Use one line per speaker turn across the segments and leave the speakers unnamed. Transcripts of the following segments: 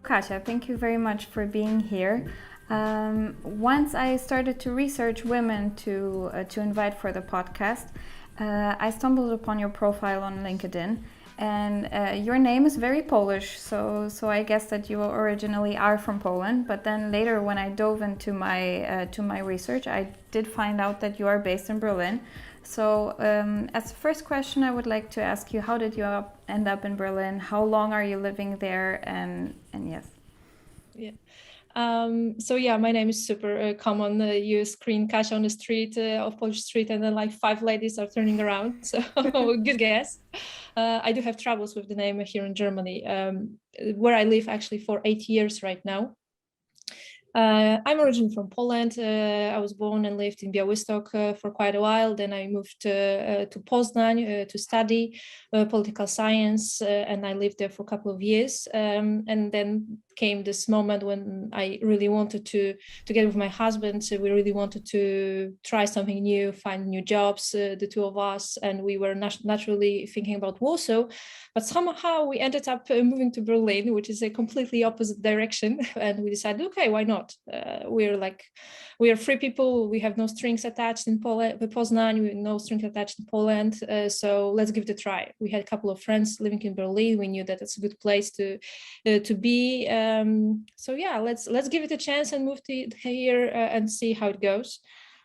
Kasia, thank you very much for being here. Once I started to research women to invite for the podcast, I stumbled upon your profile on LinkedIn, and your name is very Polish. So I guess that you originally are from Poland. But then later, when I dove into my research, I did find out that you are based in Berlin. So as the first question, I would like to ask you, how did you end up in Berlin? How long are you living there? And yes.
Yeah. So yeah, my name is super common. You screen Kasia on the street of Polish street, and then like 5 ladies are turning around. So good guess. I do have troubles with the name here in Germany, where I live actually for 8 years right now. I'm originally from Poland. I was born and lived in Białystok for quite a while. Then I moved to Poznań to study political science, and I lived there for a couple of years. And then came this moment when I really wanted to get with my husband. So we really wanted to try something new, find new jobs, the two of us, and we were naturally thinking about Warsaw. But somehow we ended up moving to Berlin, which is a completely opposite direction. And we decided, okay, why not? We are free people. We have no strings attached in Poznań. We have no strings attached in Poland. So let's give it a try. We had a couple of friends living in Berlin. We knew that it's a good place to be. So yeah, let's give it a chance and move to here and see how it goes.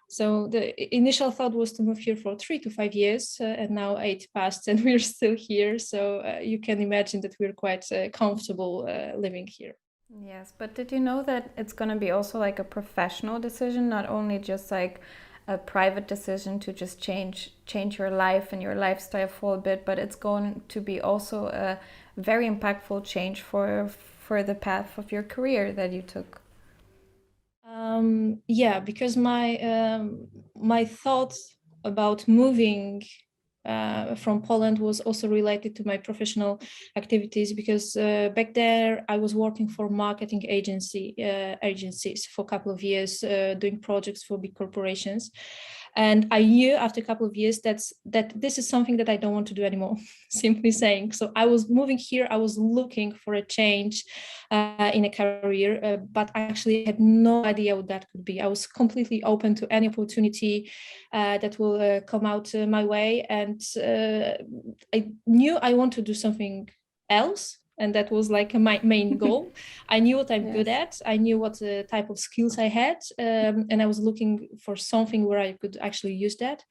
So the initial thought was to move here for 3 to 5 years, and now 8 passed, and we're still here. So you can imagine that we're quite comfortable living here.
Yes, but did you know that it's going to be also like a professional decision, not only just like a private decision to just change your life and your lifestyle for a bit, but it's going to be also a very impactful change for the path of your career that you took?
Yeah, because my thoughts about moving from Poland was also related to my professional activities, because back there I was working for marketing agencies for a couple of years, doing projects for big corporations. And I knew after a couple of years that this is something that I don't want to do anymore, simply saying. So I was moving here, I was looking for a change in a career, but I actually had no idea what that could be. I was completely open to any opportunity that will come out my way. And I knew I want to do something else. And that was like my main goal. I knew what I'm good at. I knew what type of skills I had. And I was looking for something where I could actually use that.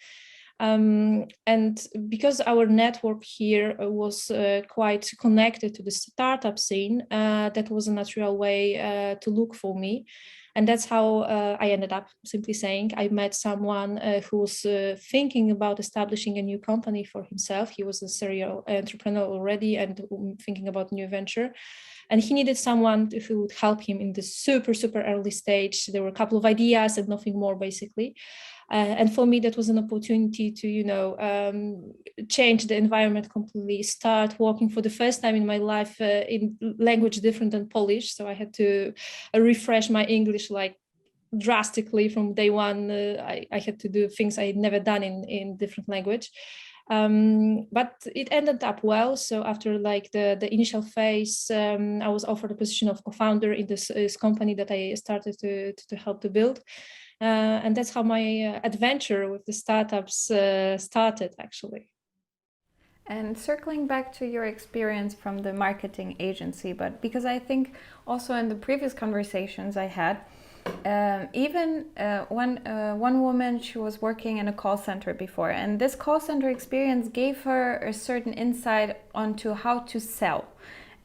And because our network here was quite connected to the startup scene, that was a natural way to look for me. And that's how I ended up, simply saying. I met someone who was thinking about establishing a new company for himself. He was a serial entrepreneur already and thinking about new venture. And he needed someone who would help him in the super, super early stage. There were a couple of ideas and nothing more, basically. And for me, that was an opportunity to, change the environment completely, start working for the first time in my life in language different than Polish. So I had to refresh my English like drastically from day one. I had to do things I had never done in different language. But it ended up well. So after like the initial phase, I was offered a position of co-founder in this company that I started to help to build. And that's how my adventure with the startups started, actually.
And circling back to your experience from the marketing agency, but because I think also in the previous conversations I had, even one woman, she was working in a call center before, and this call center experience gave her a certain insight onto how to sell.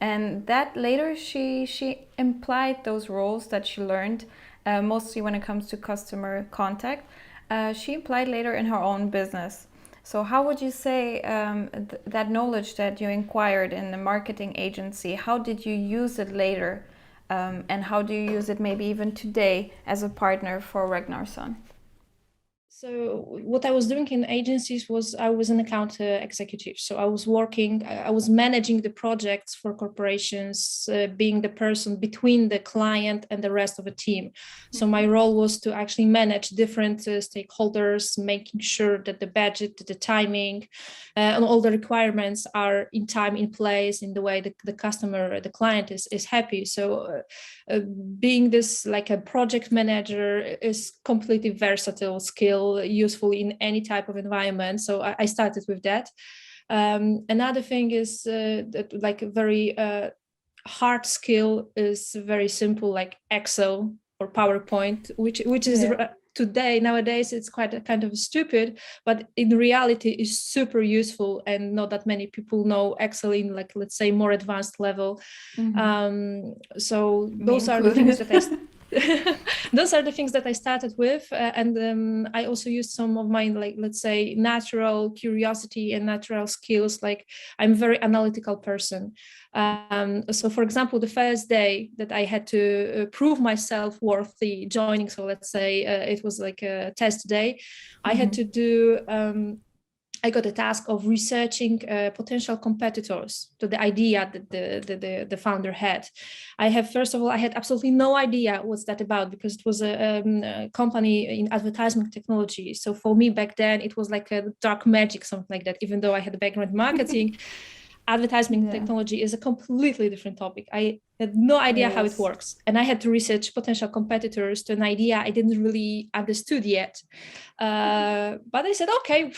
And that later she implied those roles that she learned, mostly when it comes to customer contact, she applied later in her own business. So how would you say that knowledge that you acquired in the marketing agency, how did you use it later? And how do you use it maybe even today as a partner for Ragnarson?
So what I was doing in agencies was I was an account executive. So I was working, I was managing the projects for corporations, being the person between the client and the rest of the team. So my role was to actually manage different stakeholders, making sure that the budget, the timing, and all the requirements are in time, in place, in the way the customer, the client is happy. So being this like a project manager is completely versatile skill, useful in any type of environment. So I started with that. Another thing is that like a very hard skill is very simple, like Excel or PowerPoint, which is today nowadays it's quite a kind of stupid, but in reality is super useful, and not that many people know Excel in like, let's say, more advanced level. So those are the things that those are the things that I started with, and I also used some of my, like, let's say, natural curiosity and natural skills. Like, I'm a very analytical person. So for example, the first day that I had to prove myself worthy joining, so let's say it was like a test day, I had to do I got a task of researching potential competitors to the idea that the founder had. First of all, I had absolutely no idea what's that about, because it was a company in advertisement technology. So for me back then, it was like a dark magic, something like that, even though I had a background in marketing. Advertising technology is a completely different topic. I had no idea how it works. And I had to research potential competitors to an idea I didn't really understood yet. But I said, okay,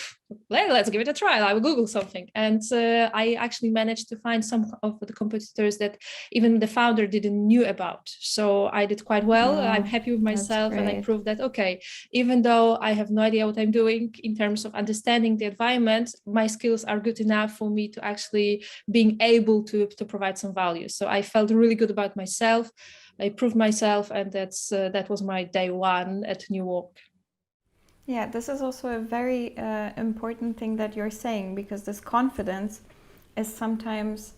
let's give it a try. I will Google something. And I actually managed to find some of the competitors that even the founder didn't knew about. So I did quite well. I'm happy with myself. And I proved that, okay, even though I have no idea what I'm doing in terms of understanding the environment, my skills are good enough for me to actually being able to provide some value. So I felt really good about myself. I proved myself, and that was my day one at New York.
Yeah, this is also a very important thing that you're saying, because this confidence is sometimes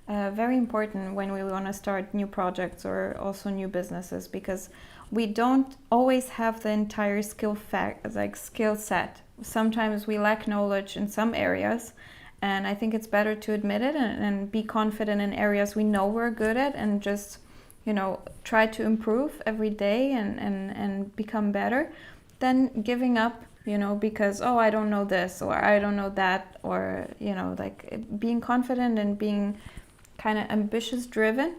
very important when we want to start new projects or also new businesses, because we don't always have the entire skill set. Sometimes we lack knowledge in some areas, and I think it's better to admit it and be confident in areas we know we're good at, and just, try to improve every day and become better, than giving up, because, oh, I don't know this or I don't know that, or, like being confident and being kind of ambitious driven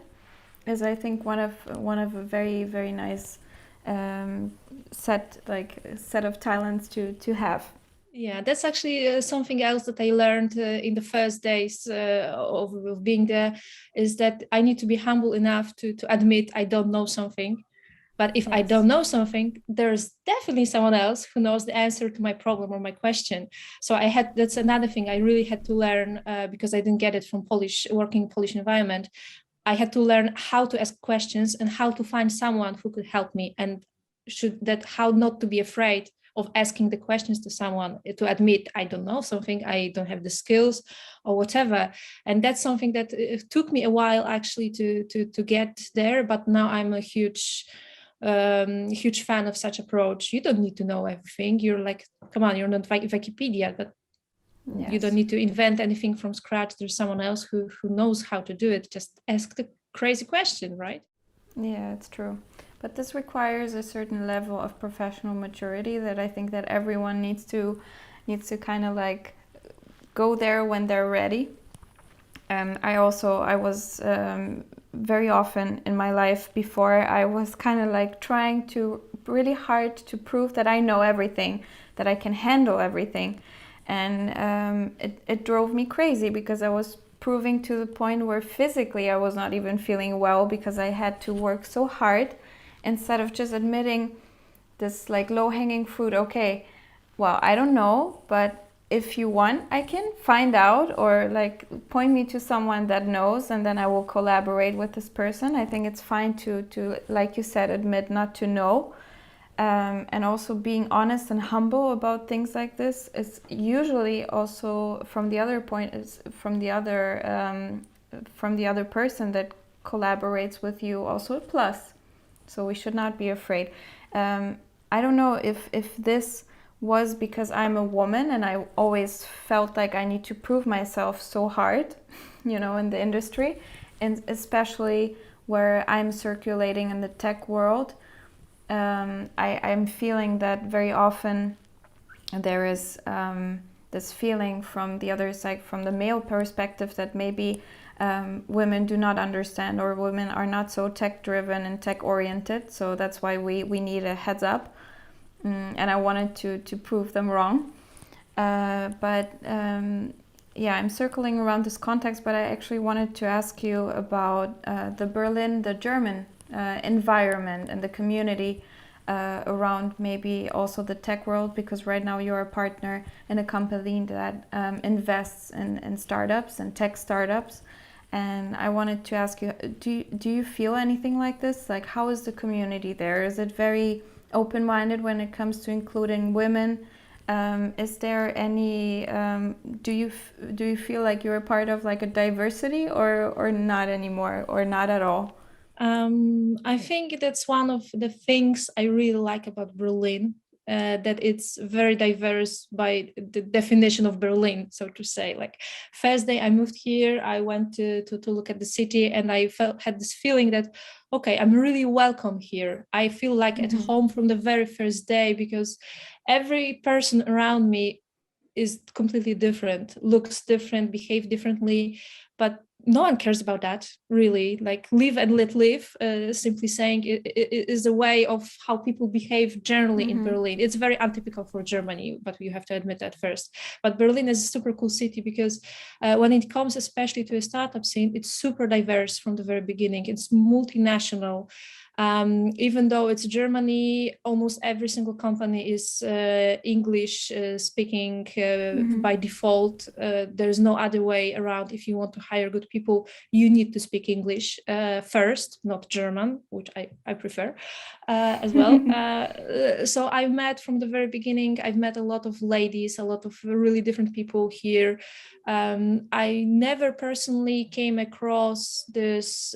is, I think, one of a very, very nice set of talents to have.
Yeah, that's actually something else that I learned in the first days of being there, is that I need to be humble enough to admit I don't know something. But if I don't know something, there's definitely someone else who knows the answer to my problem or my question. So that's another thing I really had to learn, because I didn't get it from working in Polish environment. I had to learn how to ask questions and how to find someone who could help me, and how not to be afraid of asking the questions to someone, to admit I don't know something, I don't have the skills or whatever. And that's something that it took me a while actually to get there. But now I'm a huge fan of such approach. You don't need to know everything. You're like, come on, you're not Wikipedia, but you don't need to invent anything from scratch. There's someone else who knows how to do it. Just ask the crazy question, right?
Yeah, it's true. But this requires a certain level of professional maturity that I think that everyone needs to kind of like go there when they're ready. I was very often in my life before, I was kind of like trying to really hard to prove that I know everything, that I can handle everything. And it drove me crazy, because I was proving to the point where physically I was not even feeling well, because I had to work so hard, instead of just admitting this like low-hanging fruit. Okay, well, I don't know, but if you want, I can find out, or like point me to someone that knows, and then I will collaborate with this person. I think it's fine to like you said, admit not to know. And also being honest and humble about things like this is usually also from the other person that collaborates with you, also a plus. So we should not be afraid. I don't know if this was because I'm a woman and I always felt like I need to prove myself so hard, in the industry, and especially where I'm circulating in the tech world. I'm feeling that very often there is this feeling from the other side, from the male perspective, that maybe women do not understand, or women are not so tech driven and tech oriented. So that's why we need a heads up. And I wanted to prove them wrong. Yeah, I'm circling around this context, but I actually wanted to ask you about the Berlin, the German environment and the community around maybe also the tech world, because right now you're a partner in a company that invests in startups and tech startups. And I wanted to ask you, do you feel anything like this? Like, how is the community there? Is it very open-minded when it comes to including women? Is there any? Do you feel like you're a part of like a diversity, or not anymore, or not at all?
I think that's one of the things I really like about Berlin, that it's very diverse by the definition of Berlin, so to say. Like, first day I moved here, I went to look at the city, and I had this feeling that, okay, I'm really welcome here. I feel like at home from the very first day, because every person around me is completely different, looks different, behave differently, but no one cares about that, really. Like, live and let live, simply saying, it is a way of how people behave generally in Berlin. It's very untypical for Germany, but you have to admit that first. But Berlin is a super cool city because when it comes especially to a startup scene, it's super diverse from the very beginning. It's multinational. Even though it's Germany, almost every single company is English speaking by default. There's no other way around. If you want to hire good people, you need to speak English first, not German, which I prefer as well. So I've met from the very beginning, I've met a lot of ladies, a lot of really different people here. I never personally came across this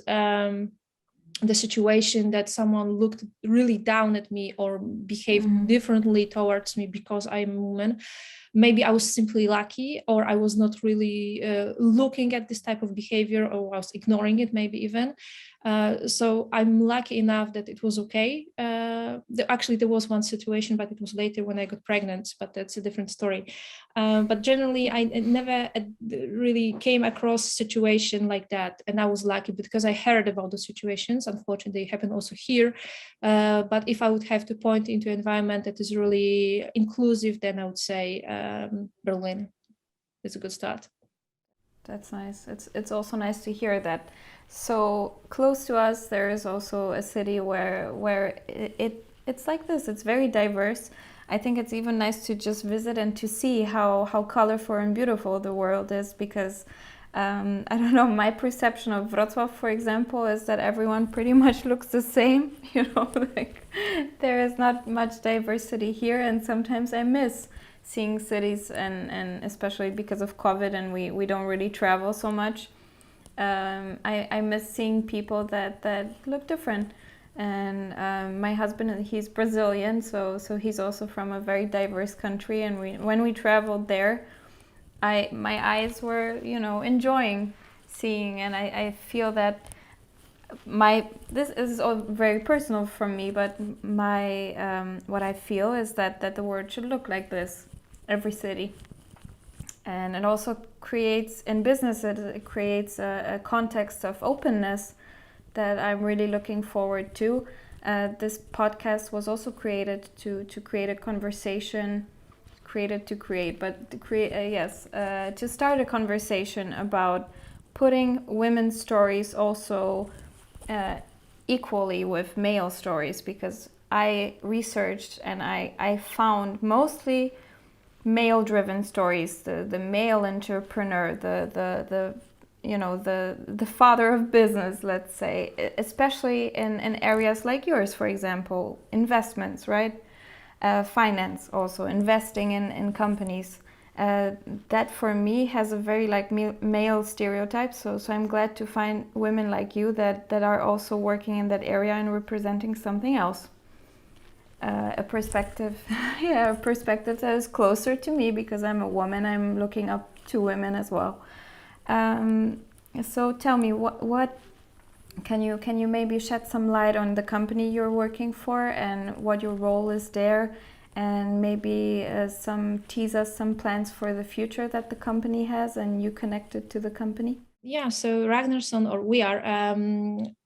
the situation that someone looked really down at me or behaved differently towards me because I'm a woman. Maybe I was simply lucky, or I was not really looking at this type of behavior, or I was ignoring it, maybe even. So I'm lucky enough that it was okay. Actually, there was one situation, but it was later when I got pregnant, but that's a different story. But generally, I never really came across a situation like that. And I was lucky because I heard about the situations. Unfortunately, they happen also here. But if I would have to point into an environment that is really inclusive, then I would say Berlin is a good start.
That's nice. It's also nice to hear that so close to us there is also a city where it's like this. It's very diverse. I think it's even nice to just visit and to see how colorful and beautiful the world is, because I don't know, my perception of Wrocław, for example, is that everyone pretty much looks the same. Like, there is not much diversity here, and sometimes I miss seeing cities, and especially because of COVID and we don't really travel so much. I miss seeing people that look different. And my husband, he's Brazilian, so he's also from a very diverse country. And when we traveled there, my eyes were enjoying seeing, and I feel that this is all very personal for me, but my what I feel is that the world should look like this, every city. And it also creates, in business, it creates a context of openness that I'm really looking forward to. This podcast was also created to create a conversation, created to create, but to create, to start a conversation about putting women's stories also equally with male stories, because I researched and I found mostly male-driven stories, the male entrepreneur, the father of business, let's say, especially in areas like yours, for example, investments, right? Finance, also investing in companies. That for me has a very male stereotype. So I'm glad to find women like you that are also working in that area and representing something else. a perspective, yeah, a perspective that is closer to me because I'm a woman. I'm looking up to women as well. Um, so tell me, what can you maybe shed some light on the company you're working for and what your role is there, and maybe tease us some plans for the future that the company has and you connected to the company?
Yeah, so Ragnarson, or we are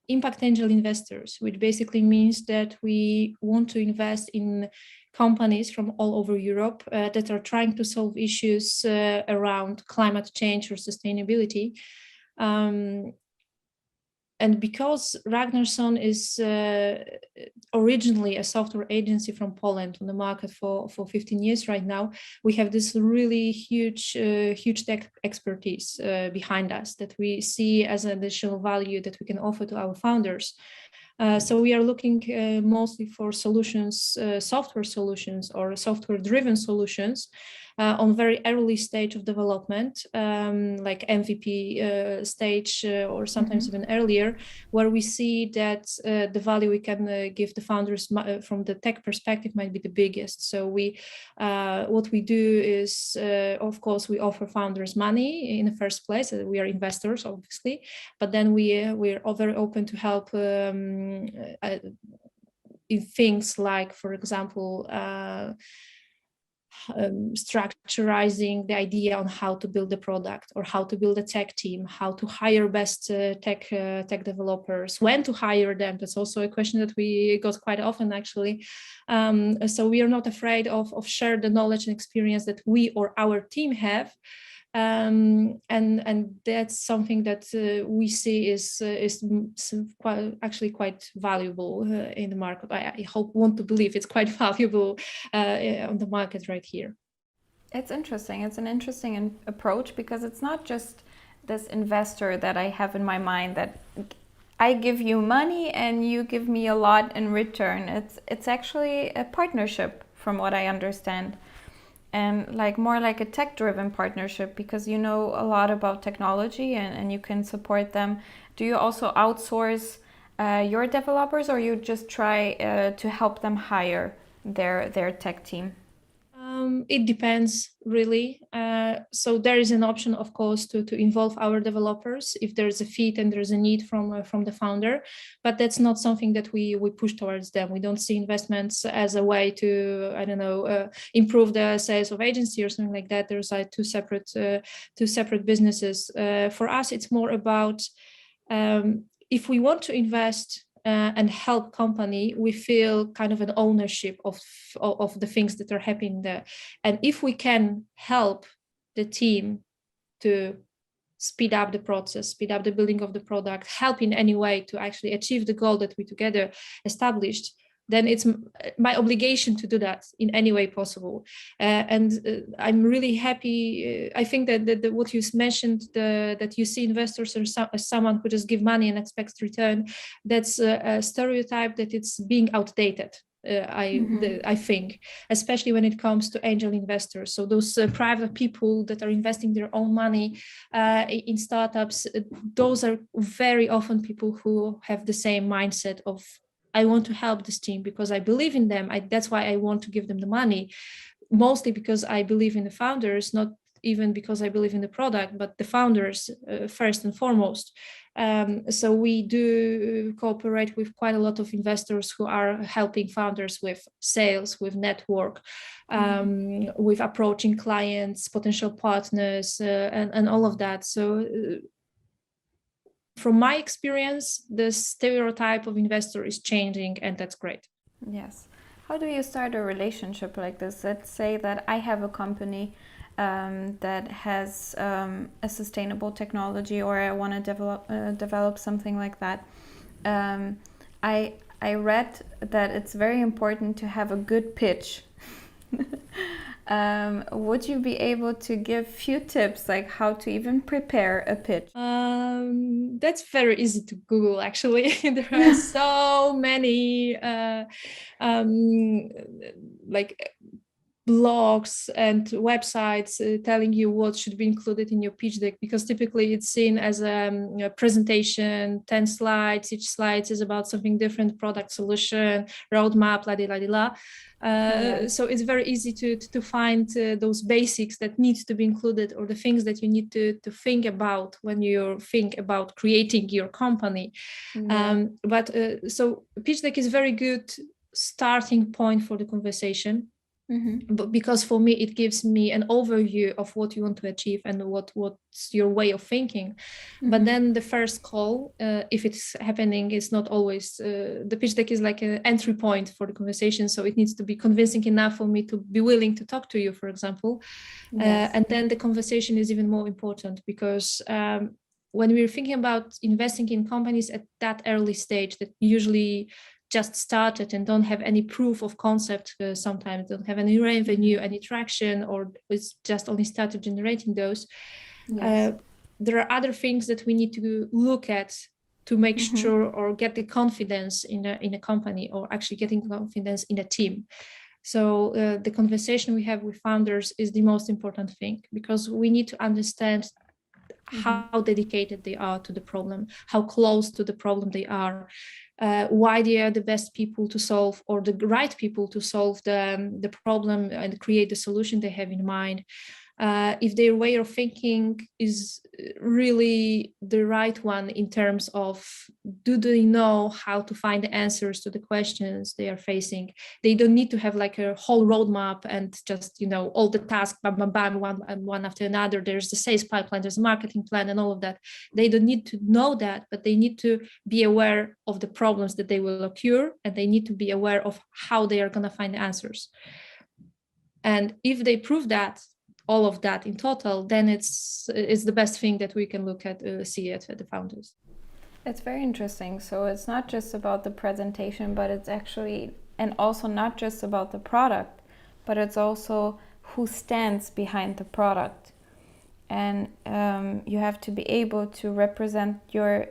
impact angel investors, which basically means that we want to invest in companies from all over Europe that are trying to solve issues around climate change or sustainability. Um, and because Ragnarson is originally a software agency from Poland on the market for 15 years right now, we have this really huge tech expertise behind us that we see as an additional value that we can offer to our founders. So we are looking mostly for solutions, software solutions or software-driven solutions on very early stage of development, like MVP stage or sometimes even earlier, where we see that the value we can give the founders from the tech perspective might be the biggest. So what we do is, of course, we offer founders money in the first place. We are investors, obviously, but then we're very open to help in things like, for example, structurizing the idea on how to build a product or how to build a tech team, how to hire best tech developers, when to hire them. That's also a question that we got quite often, actually. So we are not afraid of share the knowledge and experience that we or our team have. And that's something that we see is quite valuable in the market. I want to believe it's quite valuable on the market right here.
It's interesting. It's an interesting approach because it's not just this investor that I have in my mind that I give you money and you give me a lot in return. It's actually a partnership, from what I understand. And like more like a tech-driven partnership because you know a lot about technology and you can support them. Do you also outsource your developers, or you just try to help them hire their tech team?
It depends, really. So there is an option, of course, to involve our developers if there's a fit and there's a need from the founder, but that's not something that we push towards them. We don't see investments as a way to, I don't know, improve the sales of agency or something like that. There's like two separate businesses. For us, it's more about if we want to invest and help company, we feel kind of an ownership of the things that are happening there. And if we can help the team to speed up the process, speed up the building of the product, help in any way to actually achieve the goal that we together established, then it's my obligation to do that in any way possible. And I'm really happy. I think that what you mentioned, that you see investors as someone who just give money and expects return, that's a stereotype that it's being outdated. I think, especially when it comes to angel investors. So those private people that are investing their own money in startups, those are very often people who have the same mindset of, I want to help this team because I believe in them. That's why I want to give them the money, mostly because I believe in the founders, not even because I believe in the product, but the founders first and foremost. So we do cooperate with quite a lot of investors who are helping founders with sales, with network, with approaching clients, potential partners, and all of that. So from my experience, the stereotype of investor is changing, and that's great.
Yes. How do you start a relationship like this? Let's say that I have a company that has a sustainable technology, or I want to develop something like that. I read that it's very important to have a good pitch. Would you be able to give few tips, like how to even prepare a pitch?
That's very easy to Google, actually. There are so many like blogs and websites telling you what should be included in your pitch deck, because typically it's seen as a presentation, 10 slides, each slide is about something different, product, solution, roadmap, la di la di la. So it's very easy to find those basics that need to be included, or the things that you need to think about when you think about creating your company. So pitch deck is very good starting point for the conversation. But because for me it gives me an overview of what you want to achieve and what's your way of thinking. But then the first call, if it's happening, is not always the pitch deck is like an entry point for the conversation, so it needs to be convincing enough for me to be willing to talk to you, for example. And then the conversation is even more important, because when we're thinking about investing in companies at that early stage that usually just started and don't have any proof of concept, sometimes don't have any revenue, any traction, or it's just only started generating those. There are other things that we need to look at to make sure, or get the confidence in a company, or actually getting confidence in a team. So the conversation we have with founders is the most important thing, because we need to understand how dedicated they are to the problem, how close to the problem they are, why they are the best people to solve, or the right people to solve the problem and create the solution they have in mind. If their way of thinking is really the right one in terms of, do they know how to find the answers to the questions they are facing? They don't need to have like a whole roadmap and just, all the tasks, bam, bam, bam, one after another. There's the sales pipeline, there's a marketing plan and all of that. They don't need to know that, but they need to be aware of the problems that they will occur, and they need to be aware of how they are going to find the answers. And if they prove that, all of that in total, then it's the best thing that we can look at, see at the founders.
It's very interesting. So it's not just about the presentation, but it's actually, and also not just about the product, but it's also who stands behind the product. And you have to be able to represent your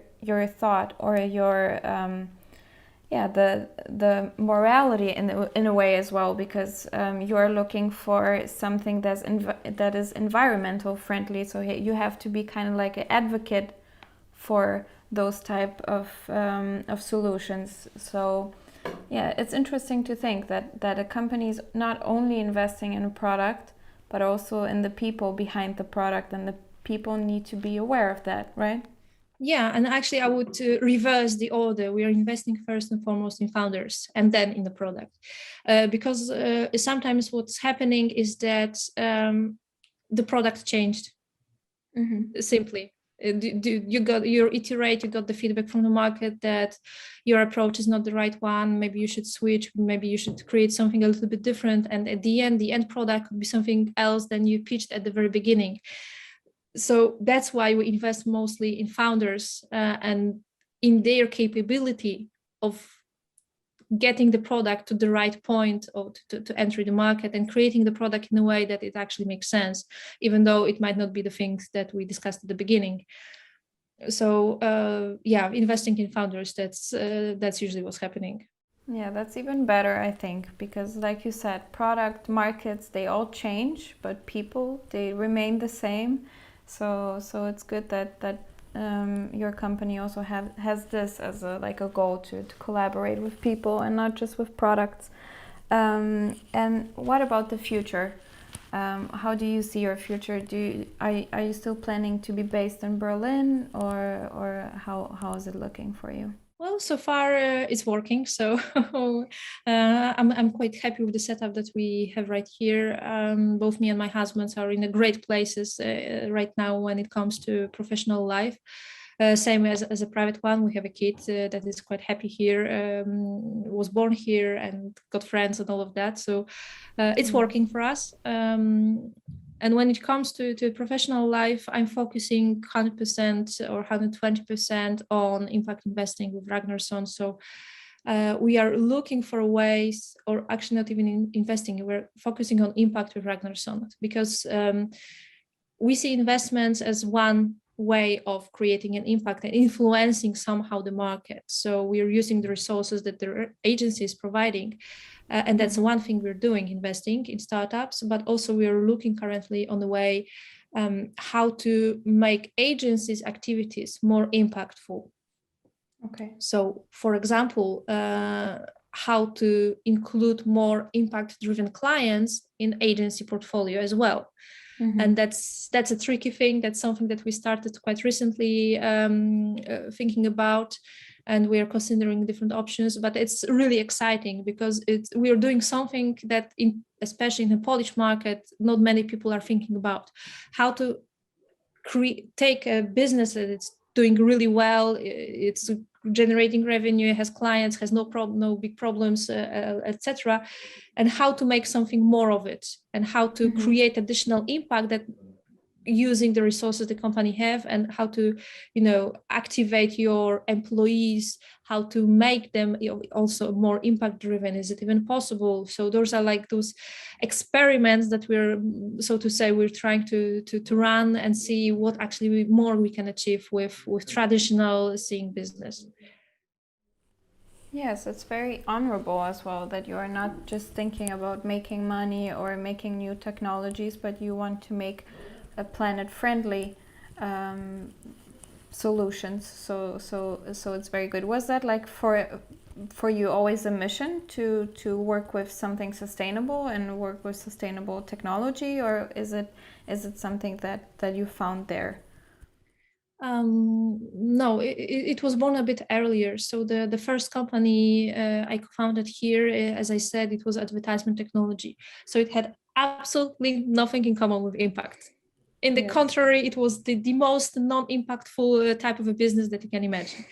thought, or your the morality in a way as well, because you are looking for something that is environmental friendly. So you have to be kind of like an advocate for those type of solutions. So it's interesting to think that a company is not only investing in a product, but also in the people behind the product, and the people need to be aware of that, right?
Yeah, and actually I would reverse the order. We are investing first and foremost in founders, and then in the product, because sometimes what's happening is that the product changed. Simply. You iterate, you got the feedback from the market that your approach is not the right one, maybe you should switch, maybe you should create something a little bit different, and at the end product could be something else than you pitched at the very beginning. So that's why we invest mostly in founders and in their capability of getting the product to the right point, or to enter the market, and creating the product in a way that it actually makes sense, even though it might not be the things that we discussed at the beginning. So investing in founders, that's usually what's happening.
Yeah, that's even better, I think, because like you said, product, markets, they all change, but people, they remain the same. So it's good that your company also has this as a goal to collaborate with people and not just with products. And what about the future? How do you see your future? Are you still planning to be based in Berlin, or how is it looking for you?
Well, so far it's working, so I'm quite happy with the setup that we have right here. Both me and my husband are in a great places right now when it comes to professional life. Same as a private one. We have a kid that is quite happy here, was born here and got friends and all of that. So it's working for us. And when it comes to professional life, I'm focusing 100% or 120% on impact investing with Ragnarson. So we are looking for ways, or actually not even investing, we're focusing on impact with Ragnarson, because we see investments as one way of creating an impact and influencing somehow the market. So we are using the resources that the agency is providing And that's one thing we're doing, investing in startups, but also we're looking currently on the way how to make agencies' activities more impactful.
Okay.
So, for example, how to include more impact-driven clients in agency portfolio as well. And that's a tricky thing. That's something that we started quite recently thinking about, and we are considering different options. But it's really exciting because we are doing something that, especially in the Polish market, not many people are thinking about. How to take a business that it's doing really well, it's generating revenue, it has clients, has no big problems, etc., and how to make something more of it, and how to create additional impact that using the resources the company have, and how to activate your employees, how to make them also more impact driven. Is it even possible? So those are like those experiments that we're, so to say, we're trying to run and see what actually more we can achieve with traditional seeing business.
Yes, it's very honorable as well that you are not just thinking about making money or making new technologies, but you want to make a planet-friendly solutions. So it's very good. Was that like for you always a mission to work with something sustainable and work with sustainable technology, or is it something that you found there?
No, it was born a bit earlier. So the first company I founded here, as I said, it was advertisement technology. So it had absolutely nothing in common with impact. In the
Yes.
contrary, it was the most non-impactful type of a business that you can imagine.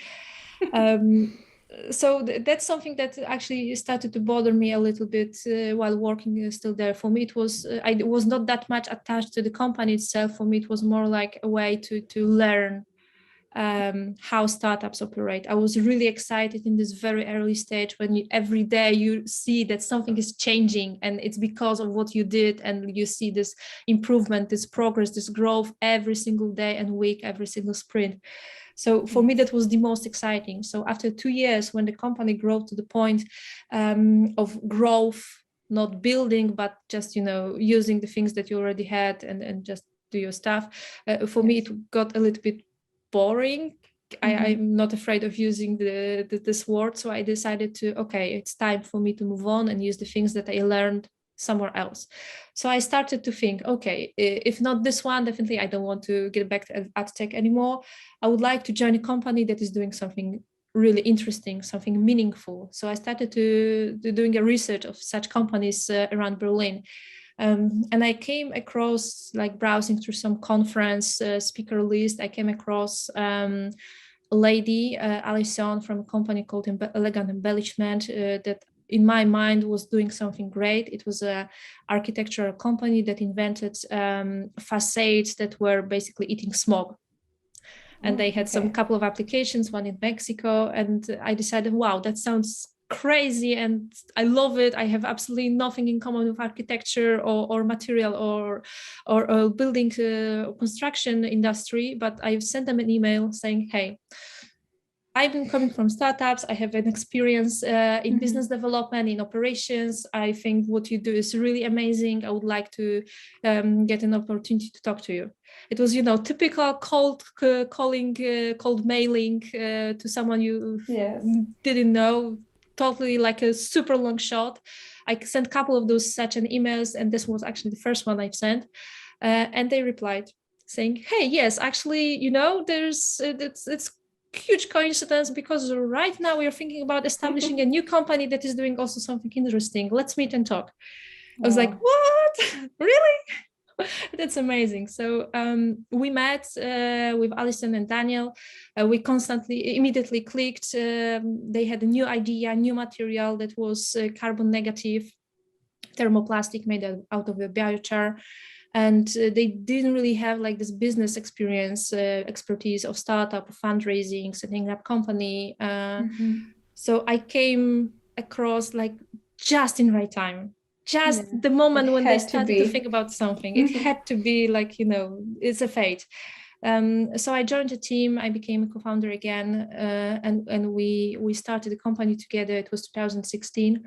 So that's something that actually started to bother me a little bit while working still there. For me, it was I was not that much attached to the company itself. For me, it was more like a way to learn how startups operate. I was really excited in this very early stage when every day you see that something is changing, and it's because of what you did, and you see this improvement, this progress, this growth every single day and week, every single sprint. So for me, that was the most exciting. So after 2 years, when the company grew to the point of growth, not building, but just using the things that you already had and just do your stuff, for me it got a little bit boring. I'm not afraid of using this word. So I decided okay, it's time for me to move on and use the things that I learned somewhere else. So I started to think, okay, if not this one, definitely I don't want to get back to ad tech anymore. I would like to join a company that is doing something really interesting, something meaningful. So I started to doing a research of such companies around Berlin. And I came across, like browsing through some conference speaker list, I came across a lady, Alison, from a company called Elegant Embellishment, that in my mind was doing something great. It was a architectural company that invented facades that were basically eating smog. And they had some couple of applications, one in Mexico. And I decided, wow, that sounds crazy and I love it. I have absolutely nothing in common with architecture or material or building construction industry. But I sent them an email saying, hey, I've been coming from startups. I have an experience in business development, in operations. I think what you do is really amazing. I would like to get an opportunity to talk to you. It was, typical cold calling, cold mailing to someone you didn't know, totally like a super long shot. I sent a couple of those such an emails, and this was actually the first one I've sent. And they replied saying, hey, yes, actually, there's it's huge coincidence because right now we are thinking about establishing a new company that is doing also something interesting. Let's meet and talk. I was like, what? Really? That's amazing. So we met with Alison and Daniel. We immediately clicked. They had a new idea, new material that was carbon negative, thermoplastic made out of a biochar. And they didn't really have like this business experience, expertise of startup, fundraising, setting up company. So I came across like just in right time, just the moment when they started to think about something. It had to be like, it's a fate. So I joined the team. I became a co-founder again, and we started the company together. It was 2016.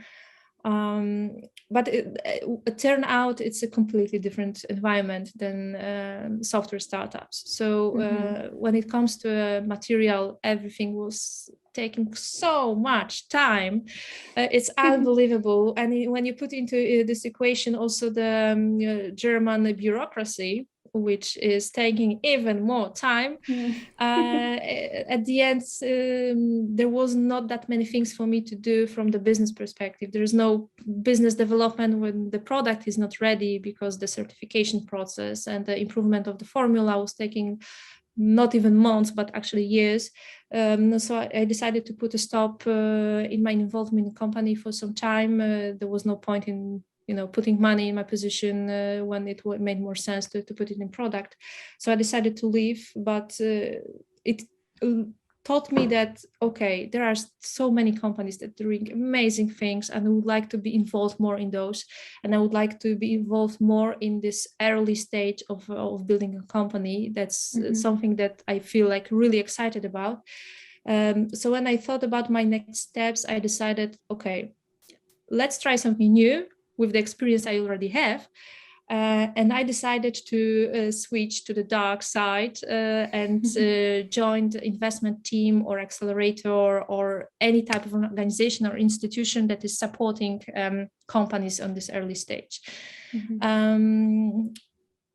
But it turned out it's a completely different environment than software startups. So when it comes to material, everything was taking so much time. It's unbelievable. And when you put into this equation also the German bureaucracy, which is taking even more time, at the end, there was not that many things for me to do from the business perspective. There is no business development when the product is not ready, because the certification process and the improvement of the formula was taking not even months, but actually years. So I decided to put a stop in my involvement in the company for some time. There was no point in putting money in my position when it made more sense to put it in product. So I decided to leave, but it taught me that, okay, there are so many companies that are doing amazing things, and I would like to be involved more in those. And I would like to be involved more in this early stage of building a company. That's something that I feel like really excited about. So when I thought about my next steps, I decided, okay, let's try something new with the experience I already have. And I decided to switch to the dark side and join the investment team or accelerator or any type of organization or institution that is supporting companies on this early stage.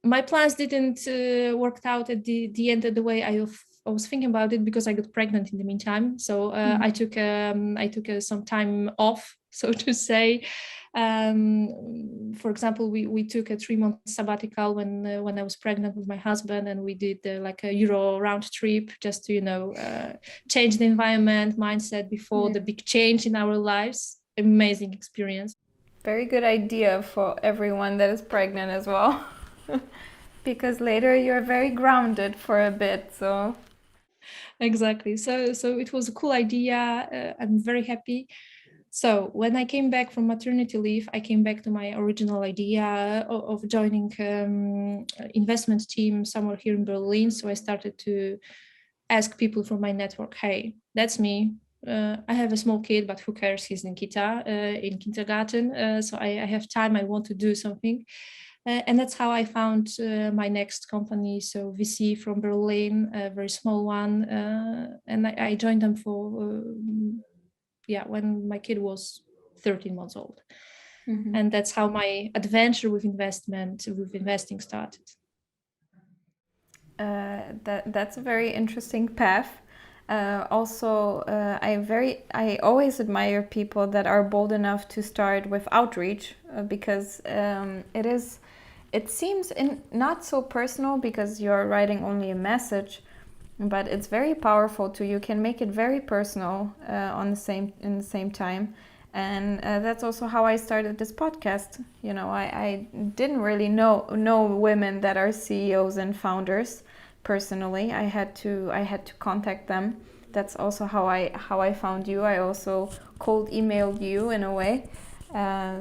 My plans didn't work out at the end of the way I was thinking about it, because I got pregnant in the meantime. So I took some time off, so to say. For example, we took a 3-month sabbatical when I was pregnant with my husband, and we did like a Euro round trip just to change the environment, mindset before the big change in our lives. Amazing experience.
Very good idea for everyone that is pregnant as well. Because later you're very grounded for a bit, so
exactly. So it was a cool idea. I'm very happy. So when I came back from maternity leave, I came back to my original idea of joining investment team somewhere here in Berlin. So I started to ask people from my network, hey, that's me. I have a small kid, but who cares? He's in kindergarten. So I have time. I want to do something. And that's how I found my next company. So VC from Berlin, a very small one. And I joined them for when my kid was 13 months old. And that's how my adventure with investing started.
That's a very interesting path. I always admire people that are bold enough to start with outreach, because it seems not so personal, because you're writing only a message, but it's very powerful too. You can make it very personal in the same time. And that's also how I started this podcast. I didn't really know women that are CEOs and founders personally. I had to contact them. That's also how I found you. I also cold emailed you in a way.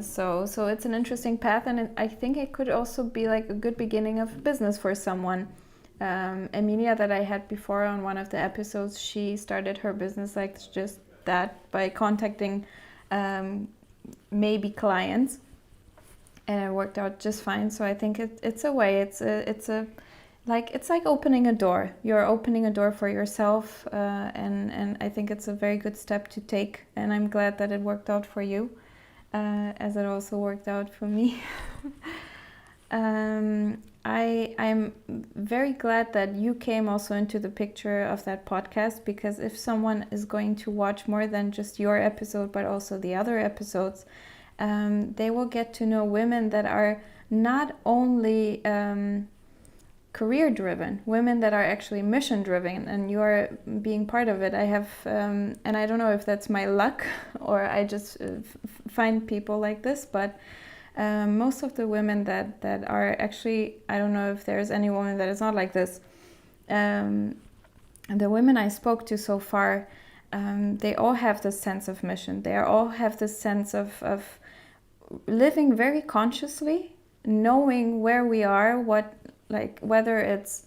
So it's an interesting path, and I think it could also be like a good beginning of business for someone. Emilia, that I had before on one of the episodes, she started her business like just that, by contacting maybe clients, and it worked out just fine. So I think it's a way. It's like opening a door. You're opening a door for yourself, and I think it's a very good step to take. And I'm glad that it worked out for you, as it also worked out for me. I'm very glad that you came also into the picture of that podcast, because if someone is going to watch more than just your episode, but also the other episodes, they will get to know women that are not only career driven, women that are actually mission driven, and you are being part of it. I have, and I don't know if that's my luck or I just find people like this, but most of the women that are actually, I don't know if there's any woman that is not like this. The women I spoke to so far, they all have this sense of mission. They all have this sense of living very consciously, knowing where we are, whether it's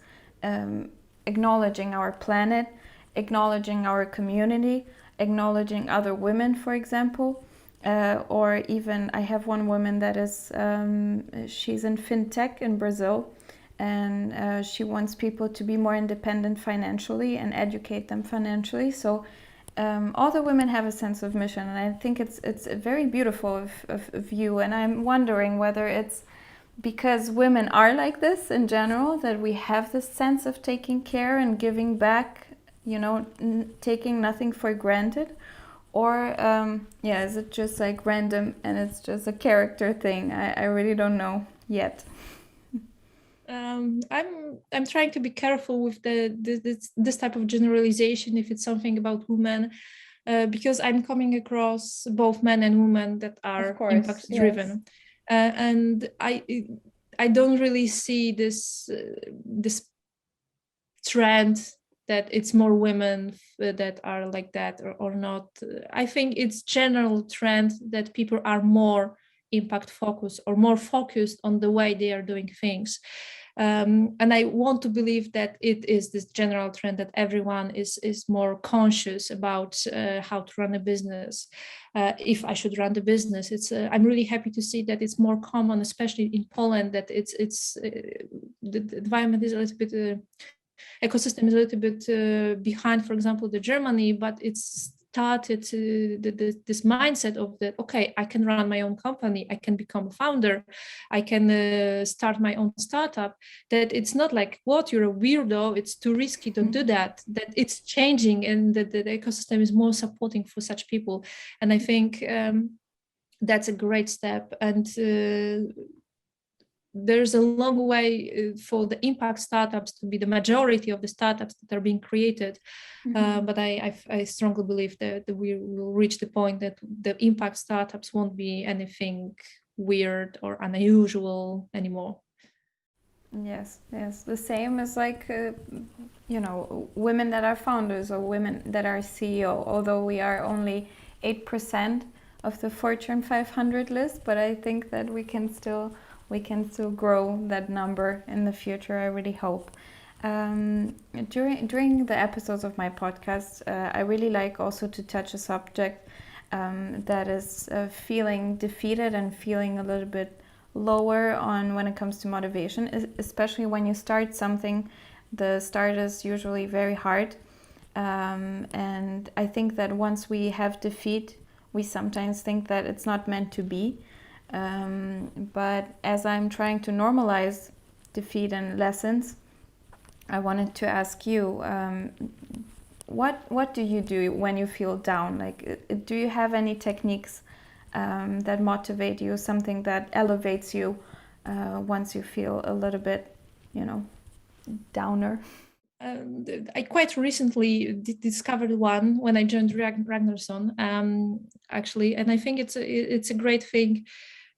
acknowledging our planet, acknowledging our community, acknowledging other women, for example. Or even I have one woman that is, she's in fintech in Brazil, and she wants people to be more independent financially and educate them financially. So all the women have a sense of mission, and I think it's very beautiful of you. And I'm wondering whether it's because women are like this in general, that we have this sense of taking care and giving back, you know, taking nothing for granted, or yeah, is it just like random and it's just a character thing? I really don't know yet.
I'm trying to be careful with this type of generalization if it's something about women, because I'm coming across both men and women that
Of
are
course,
impact
yes.
driven, and I don't really see this trend that it's more women that are like that or not. I think it's general trend that people are more impact focused or more focused on the way they are doing things. And I want to believe that it is this general trend that everyone is more conscious about how to run a business. If I should run the business, it's I'm really happy to see that it's more common, especially in Poland, that it's the environment is a little bit ecosystem is a little bit behind, for example, the Germany, but it's started this mindset of that, okay, I can run my own company, I can become a founder, I can start my own startup, that it's not like, what, you're a weirdo, it's too risky, don't do that it's changing, and that the ecosystem is more supporting for such people. And I think that's a great step. And there's a long way for the impact startups to be the majority of the startups that are being created. But I strongly believe that we will reach the point that the impact startups won't be anything weird or unusual anymore.
Yes, yes. The same as like, you know, women that are founders or women that are CEO, although we are only 8% of the Fortune 500 list, but I think that we can still grow that number in the future. I really hope. During the episodes of my podcast, I really like also to touch a subject that is feeling defeated and feeling a little bit lower on when it comes to motivation, especially when you start something. The start is usually very hard, and I think that once we have defeat, we sometimes think that it's not meant to be. But as I'm trying to normalize defeat and lessons, I wanted to ask you, what do you do when you feel down? Like, do you have any techniques that motivate you, something that elevates you once you feel a little bit, you know, downer?
I quite recently discovered one when I joined Ragnarson, actually, and I think it's a great thing.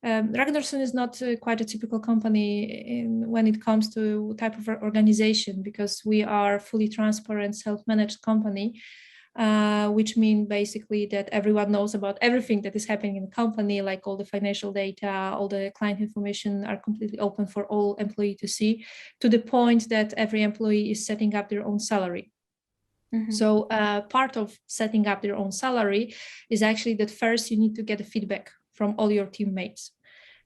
Ragnarson is not quite a typical company when it comes to type of organization, because we are fully transparent, self-managed company, which means basically that everyone knows about everything that is happening in the company, like all the financial data, all the client information are completely open for all employee to see, to the point that every employee is setting up their own salary. So part of setting up their own salary is actually that first you need to get a feedback from all your teammates.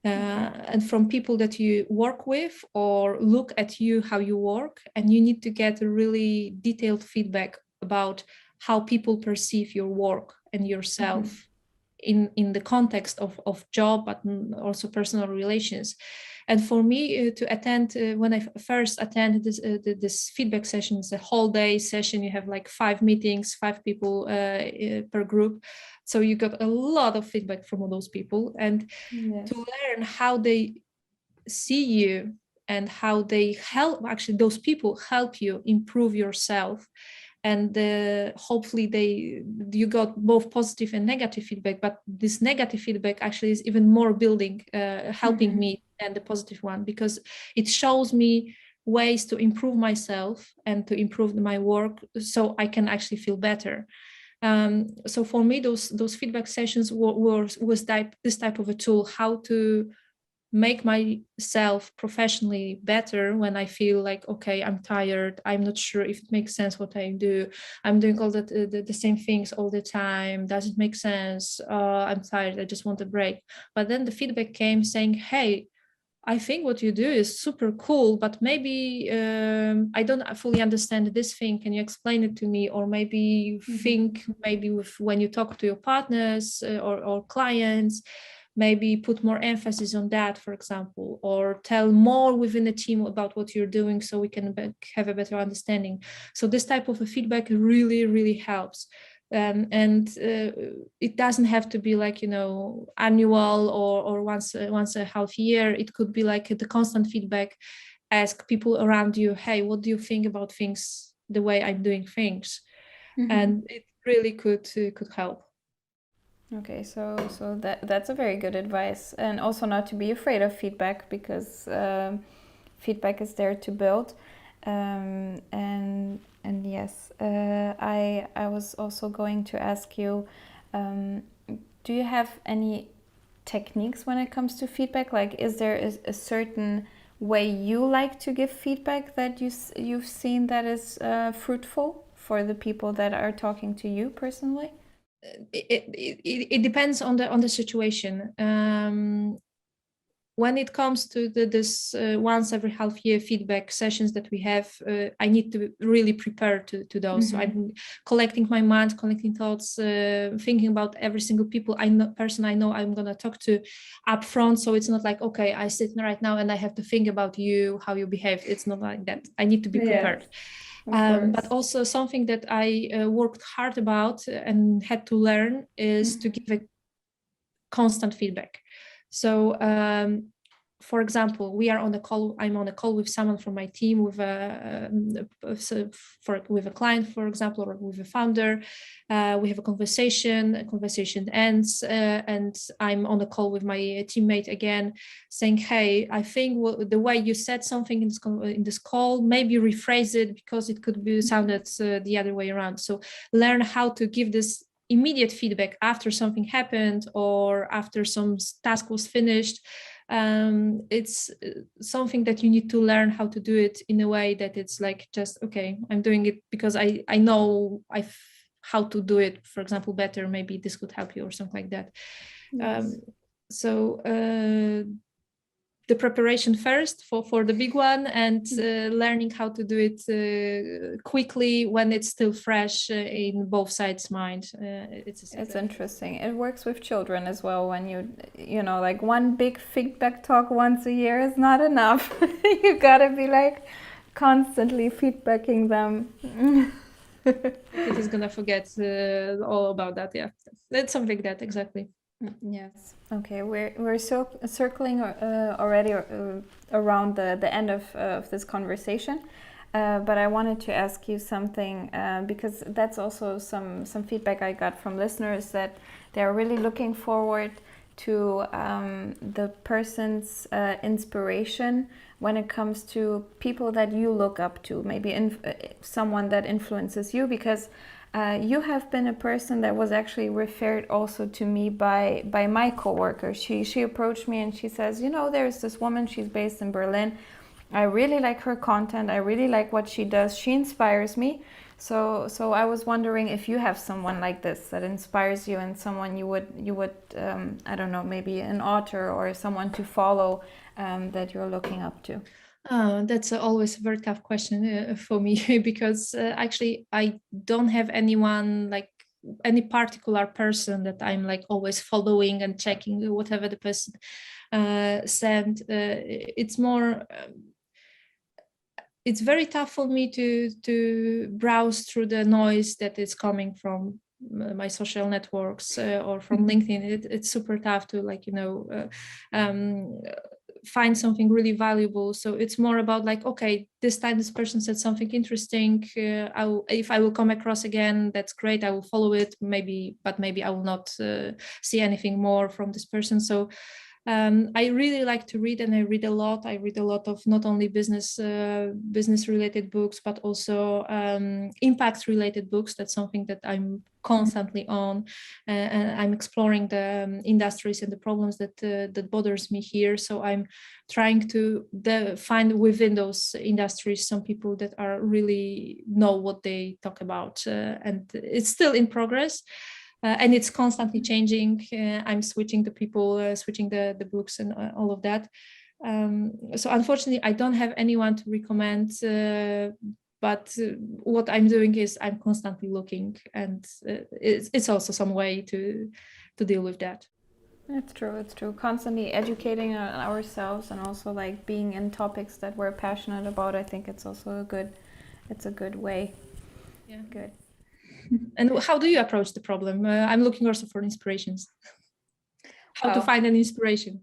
And from people that you work with or look at you, how you work, and you need to get a really detailed feedback about how people perceive your work and yourself in the context of job, but also personal relations. And for me to attend, when I first attended this feedback session, it's a whole day session. You have like 5 meetings, 5 people per group. So you got a lot of feedback from all those people, and
Yes.
to learn how they see you and how they help, actually those people help you improve yourself. And hopefully you got both positive and negative feedback, but this negative feedback actually is even more building, helping me than the positive one, because it shows me ways to improve myself and to improve my work so I can actually feel better. So for me, those feedback sessions was this type of a tool, how to make myself professionally better when I feel like, okay, I'm tired, I'm not sure if it makes sense what I do, I'm doing all the same things all the time, does it make sense, I'm tired, I just want a break. But then the feedback came saying, hey, I think what you do is super cool, but maybe I don't fully understand this thing. Can you explain it to me? Or maybe you think maybe when you talk to your partners or clients, maybe put more emphasis on that, for example, or tell more within the team about what you're doing so we can have a better understanding. So this type of a feedback really, really helps. And it doesn't have to be like, annual or once a half year. It could be like the constant feedback. Ask people around you, hey, what do you think about things, the way I'm doing things? And it really could help.
Okay, so that's a very good advice, and also not to be afraid of feedback, because feedback is there to build. And yes, I was also going to ask you, do you have any techniques when it comes to feedback? Like, is there a certain way you like to give feedback that you've seen that is fruitful for the people that are talking to you personally?
It depends on the situation. When it comes to this once every half year feedback sessions that we have, I need to really prepare to those. So I'm collecting my mind, collecting thoughts, thinking about every single person I know I'm gonna talk to up front. So it's not like, okay, I sit right now and I have to think about you, how you behave. It's not like that. I need to be prepared. But also something that I worked hard about and had to learn is to give a constant feedback. So for example, I'm on a call with someone from my team, with with a client, for example, or with a founder. We have a conversation ends, and I'm on a call with my teammate again, saying, hey, I think the way you said something in this call, maybe rephrase it, because it could be sounded the other way around. So learn how to give this immediate feedback after something happened or after some task was finished. It's something that you need to learn how to do it in a way that it's like, just, okay, I'm doing it because I know how to do it, for example, better. Maybe this could help you or something like that. Yes. So the preparation first for the big one, and learning how to do it quickly when it's still fresh in both sides' mind.
It's interesting. It works with children as well. When like one big feedback talk once a year is not enough. You gotta be like constantly feedbacking them.
It is gonna forget all about that. Yeah, it's something like that, exactly.
Yes. Okay. We're circling already around the end of this conversation, but I wanted to ask you something, because that's also some feedback I got from listeners, that they're really looking forward to the person's inspiration when it comes to people that you look up to, maybe someone that influences you, because you have been a person that was actually referred also to me by my coworker. She approached me and she says, there's this woman, she's based in Berlin. I really like her content. I really like what she does. She inspires me. So I was wondering if you have someone like this that inspires you, and someone you would I don't know, maybe an author or someone to follow that you're looking up to.
That's always a very tough question for me because actually I don't have anyone, like any particular person that I'm like always following and checking whatever the person sent. It's more. It's very tough for me to browse through the noise that is coming from my social networks or from LinkedIn. It's super tough to find something really valuable. So it's more about like, okay, this time this person said something interesting. If I will come across again, that's great. I will follow it, maybe, but maybe I will not see anything more from this person. So I really like to read, and I read a lot. I read a lot of not only business related books, but also impact related books. That's something that I'm constantly on, and I'm exploring the industries and the problems that bothers me here. So I'm trying to find within those industries some people that are really know what they talk about, and it's still in progress. And it's constantly changing. I'm switching the people, switching the books, and all of that. So unfortunately, I don't have anyone to recommend. But what I'm doing is I'm constantly looking, and it's also some way to deal with that.
It's true, it's true. Constantly educating ourselves and also like being in topics that we're passionate about. I think it's also it's a good way.
Yeah.
Good.
And how do you approach the problem? I'm looking also for inspirations. How to find an inspiration?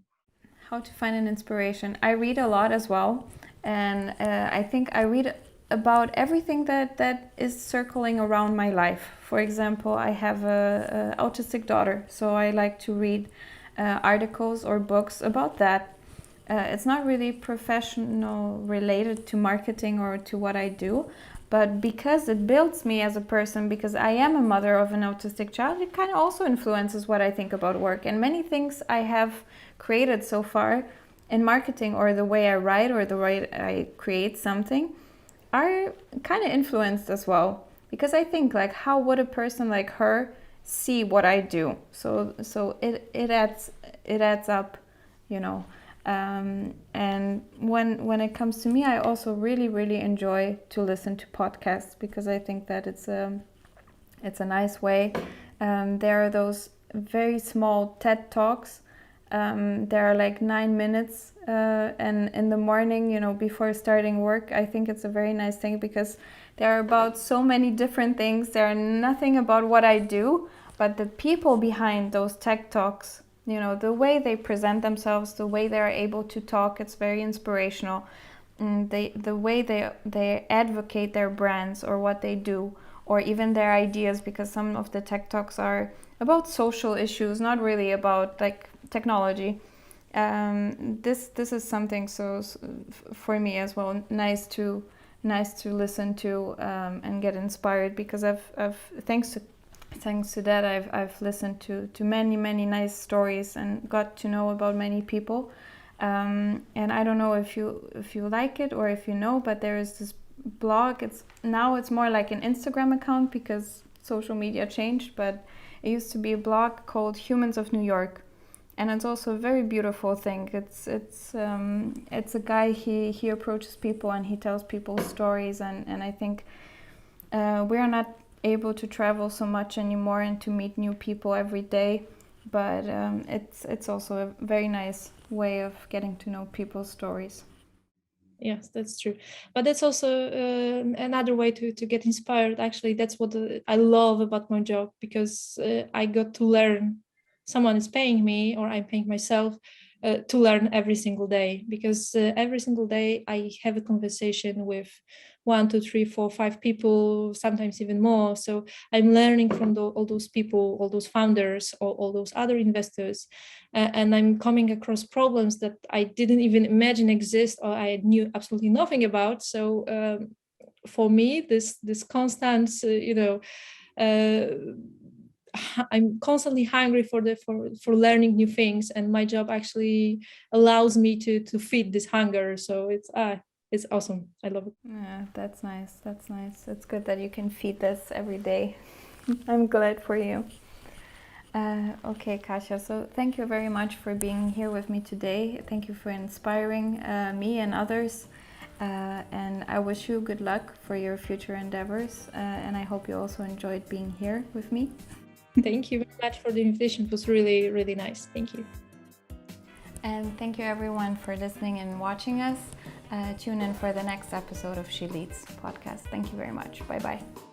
How to find an inspiration? I read a lot as well, and I think I read about everything that is circling around my life. For example, I have a autistic daughter, so I like to read articles or books about that. It's not really professional related to marketing or to what I do, but because it builds me as a person, because I am a mother of an autistic child, it kind of also influences what I think about work. And many things I have created so far in marketing, or the way I write or the way I create something, are kind of influenced as well. Because I think, like, how would a person like her see what I do? So it adds up, you know. And when it comes to me, I also really enjoy to listen to podcasts, because I think that it's a nice way. There are those very small TED Talks. There are like 9 minutes, and in the morning, you know, before starting work, I think it's a very nice thing, because they're about so many different things. They're nothing about what I do, but the people behind those TED Talks, you know, the way they present themselves, the way they're able to talk, it's very inspirational. And the way they advocate their brands or what they do, or even their ideas, because some of the tech talks are about social issues, not really about like technology. This is something for me as well nice to listen to, and get inspired, because I've thanks to that I've listened to many nice stories and got to know about many people. And I don't know if you like it or if you know, but there is this blog. It's more like an Instagram account, because social media changed, but it used to be a blog called Humans of New York, and it's also a very beautiful thing. It's a guy, he approaches people and he tells people stories, and I think we are not able to travel so much anymore and to meet new people every day, but it's also a very nice way of getting to know people's stories.
Yes, that's true. But that's also another way to get inspired. Actually, that's what I love about my job, because I got to learn. Someone is paying me, or I'm paying myself to learn every single day, because every single day I have a conversation with 1, 2, 3, 4, 5 people, sometimes even more. So I'm learning from all those people, all those founders, all those other investors, and I'm coming across problems that I didn't even imagine exist, or I knew absolutely nothing about. So for me, this constant, I'm constantly hungry for learning new things, and my job actually allows me to feed this hunger. So it's awesome. I love it.
Yeah, that's nice. That's nice. It's good that you can feed this every day. I'm glad for you. Okay, Kasia, so thank you very much for being here with me today. Thank you for inspiring me and others. And I wish you good luck for your future endeavors. And I hope you also enjoyed being here with me.
Thank you very much for the invitation. It was really nice. Thank you.
And thank you everyone for listening and watching us. Tune in for the next episode of She Leads podcast. Thank you very much. Bye-bye.